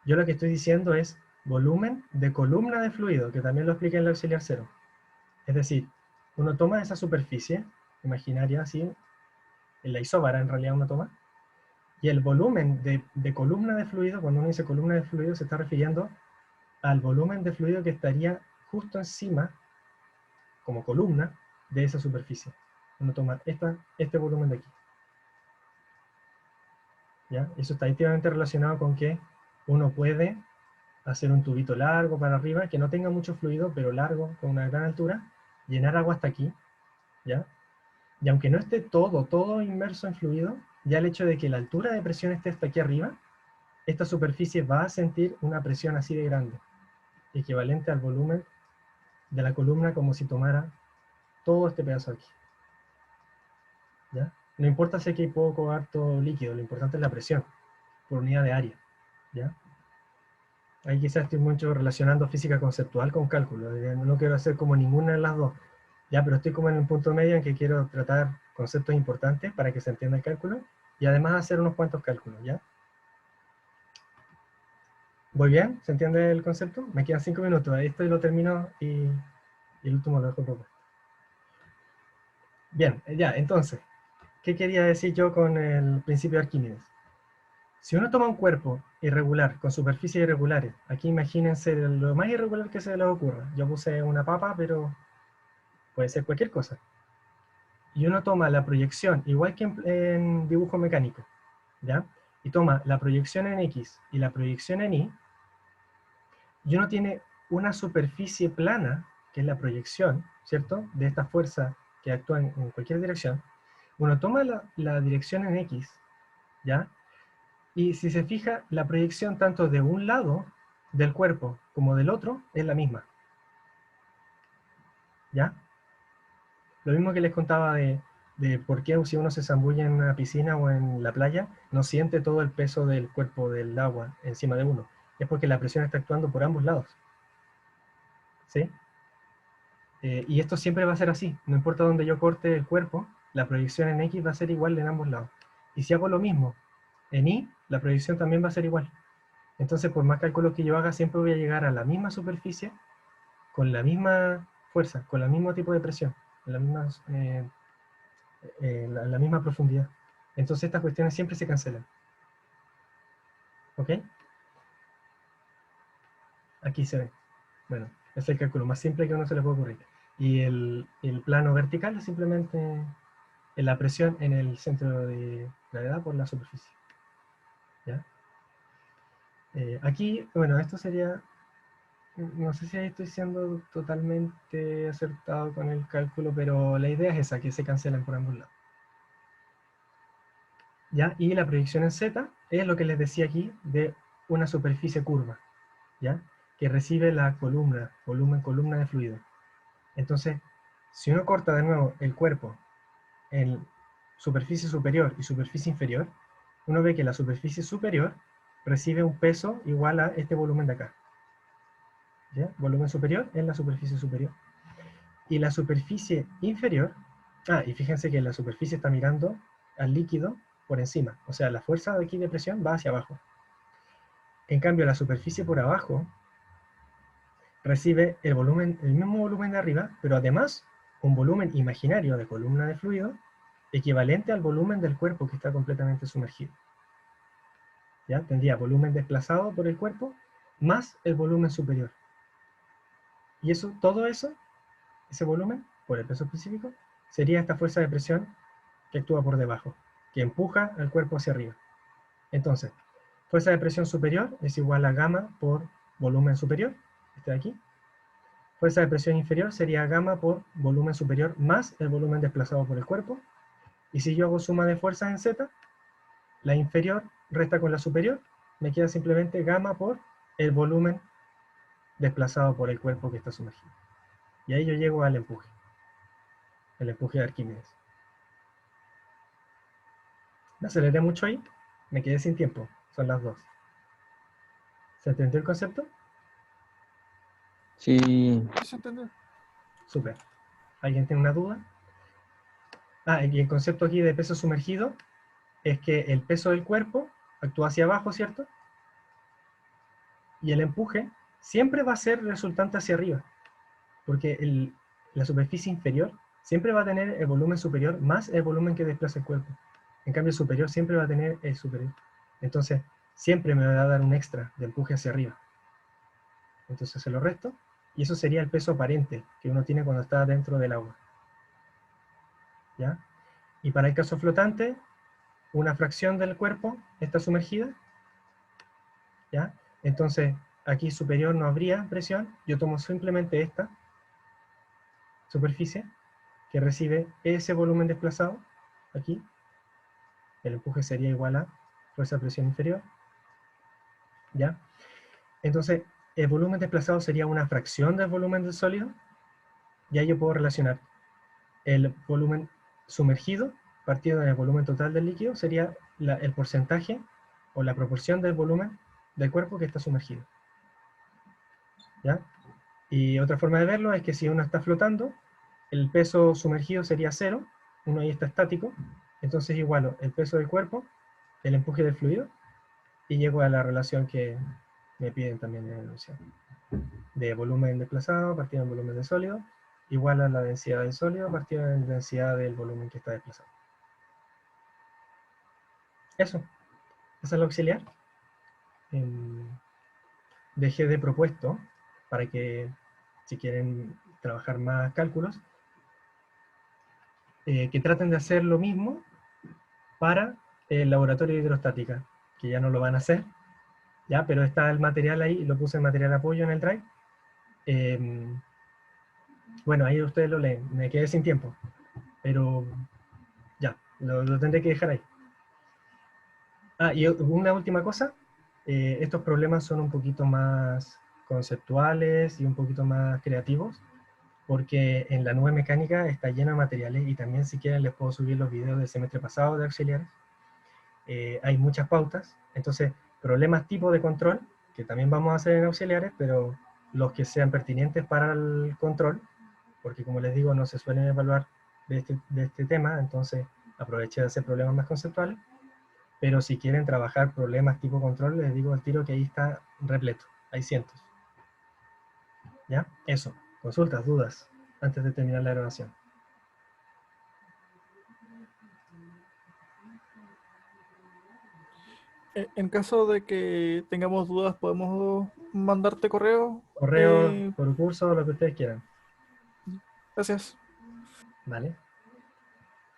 yo lo que estoy diciendo es volumen de columna de fluido, que también lo expliqué en el auxiliar cero. Es decir, uno toma esa superficie imaginaria así, en la isóbara en realidad uno toma, y el volumen de columna de fluido, cuando uno dice columna de fluido, se está refiriendo al volumen de fluido que estaría justo encima, como columna, de esa superficie. Uno toma este volumen de aquí. ¿Ya? Eso está íntimamente relacionado con que uno puede hacer un tubito largo para arriba, que no tenga mucho fluido, pero largo, con una gran altura, llenar agua hasta aquí, ¿ya? Y aunque no esté todo inmerso en fluido, ya el hecho de que la altura de presión esté hasta aquí arriba, esta superficie va a sentir una presión así de grande, equivalente al volumen de la columna, como si tomara todo este pedazo aquí. ¿Ya? No importa si aquí hay poco o harto líquido, lo importante es la presión, por unidad de área. ¿Ya? Ahí quizás estoy mucho relacionando física conceptual con cálculo, no quiero hacer como ninguna de las dos, ya, pero estoy como en un punto medio en que quiero tratar conceptos importantes para que se entienda el cálculo, y además hacer unos cuantos cálculos, ¿ya? ¿Voy bien? ¿Se entiende el concepto? Me quedan 5 minutos, ahí esto lo termino y el último lo dejo propuesto. Bien, ya, entonces, ¿qué quería decir yo con el principio de Arquímedes? Si uno toma un cuerpo irregular, con superficies irregulares, aquí imagínense lo más irregular que se les ocurra. Yo puse una papa, pero puede ser cualquier cosa. y uno toma la proyección, igual que en dibujo mecánico, ¿ya? Y toma la proyección en X y la proyección en Y, y uno tiene una superficie plana, que es la proyección, ¿cierto? De esta fuerza que actúa en cualquier dirección. Uno toma la dirección en X, ¿ya? Y si se fija, la proyección tanto de un lado del cuerpo como del otro es la misma, ¿ya? Lo mismo que les contaba de por qué si uno se zambulla en una piscina o en la playa, no siente todo el peso del cuerpo del agua encima de uno. Es porque la presión está actuando por ambos lados. ¿Sí? Y esto siempre va a ser así. No importa dónde yo corte el cuerpo, la proyección en X va a ser igual en ambos lados. Y si hago lo mismo en Y, la proyección también va a ser igual. Entonces, por más cálculos que yo haga, siempre voy a llegar a la misma superficie con la misma fuerza, con el mismo tipo de presión, la misma, la misma profundidad. Entonces estas cuestiones siempre se cancelan. ¿Ok? Aquí se ve. Bueno, es el cálculo más simple que a uno se le puede ocurrir. Y el plano vertical es simplemente la presión en el centro de gravedad por la superficie. ¿Ya? Aquí, bueno, esto sería... No sé si ahí estoy siendo totalmente acertado con el cálculo, pero la idea es esa, que se cancelan por ambos lados. ¿Ya? Y la proyección en Z es lo que les decía aquí de una superficie curva, ¿ya? Que recibe la columna, columna de fluido. Entonces, si uno corta de nuevo el cuerpo en superficie superior y superficie inferior, uno ve que la superficie superior recibe un peso igual a este volumen de acá. ¿Ya? Volumen superior en la superficie superior. Y la superficie inferior, y fíjense que la superficie está mirando al líquido por encima, o sea, la fuerza de aquí de presión va hacia abajo. En cambio, la superficie por abajo recibe el mismo volumen de arriba, pero además un volumen imaginario de columna de fluido equivalente al volumen del cuerpo que está completamente sumergido. ¿Ya? Tendría volumen desplazado por el cuerpo más el volumen superior. Y eso, todo eso, ese volumen, por el peso específico, sería esta fuerza de presión que actúa por debajo, que empuja al cuerpo hacia arriba. Entonces, fuerza de presión superior es igual a gamma por volumen superior, este de aquí. Fuerza de presión inferior sería gamma por volumen superior más el volumen desplazado por el cuerpo. Y si yo hago suma de fuerzas en Z, la inferior resta con la superior, me queda simplemente gamma por el volumen desplazado por el cuerpo que está sumergido. Y ahí yo llego al empuje, el empuje de Arquímedes. Me aceleré mucho ahí, me quedé sin tiempo, son las 2. ¿Se entendió el concepto? Sí, Sí, se entendió. Súper. ¿Alguien tiene una duda? Y el concepto aquí de peso sumergido es que el peso del cuerpo actúa hacia abajo, ¿cierto? Y el empuje siempre va a ser resultante hacia arriba, porque la superficie inferior siempre va a tener el volumen superior más el volumen que desplaza el cuerpo. En cambio, el superior siempre va a tener el superior. Entonces, siempre me va a dar un extra de empuje hacia arriba. Entonces se lo resto, y eso sería el peso aparente que uno tiene cuando está dentro del agua. ¿Ya? Y para el caso flotante, una fracción del cuerpo está sumergida, ¿ya? Entonces, aquí superior no habría presión, yo tomo simplemente esta superficie que recibe ese volumen desplazado, aquí, el empuje sería igual a fuerza de presión inferior, ¿ya? Entonces, el volumen desplazado sería una fracción del volumen del sólido, y ahí yo puedo relacionar el volumen sumergido partido del volumen total del líquido, sería el porcentaje o la proporción del volumen del cuerpo que está sumergido. ¿Ya? Y otra forma de verlo es que si uno está flotando, el peso sumergido sería 0, uno ahí está estático, entonces igualo el peso del cuerpo, el empuje del fluido, y llego a la relación que me piden también en la enunciado. De volumen desplazado partido del volumen de sólido, igual a la densidad del sólido partido de la densidad del volumen que está desplazado. Eso es lo auxiliar. Dejé de propuesto para que, si quieren trabajar más cálculos, que traten de hacer lo mismo para el laboratorio de hidrostática, que ya no lo van a hacer, ¿ya? Pero está el material ahí, lo puse en material apoyo en el Drive. Bueno, ahí ustedes lo leen, me quedé sin tiempo, pero ya, lo tendré que dejar ahí. Ah, y una última cosa, estos problemas son un poquito más conceptuales y un poquito más creativos, porque en la nube mecánica está lleno de materiales y también si quieren les puedo subir los videos del semestre pasado de auxiliares. Hay muchas pautas, entonces problemas tipo de control, que también vamos a hacer en auxiliares, pero los que sean pertinentes para el control, porque como les digo no se suelen evaluar de este tema, entonces aproveché de hacer problemas más conceptuales. Pero si quieren trabajar problemas tipo control, les digo al tiro que ahí está repleto, hay cientos. ¿Ya? Eso, consultas, dudas, antes de terminar la grabación. En caso de que tengamos dudas, podemos mandarte correo. Correo, por curso, lo que ustedes quieran. Gracias. ¿Vale?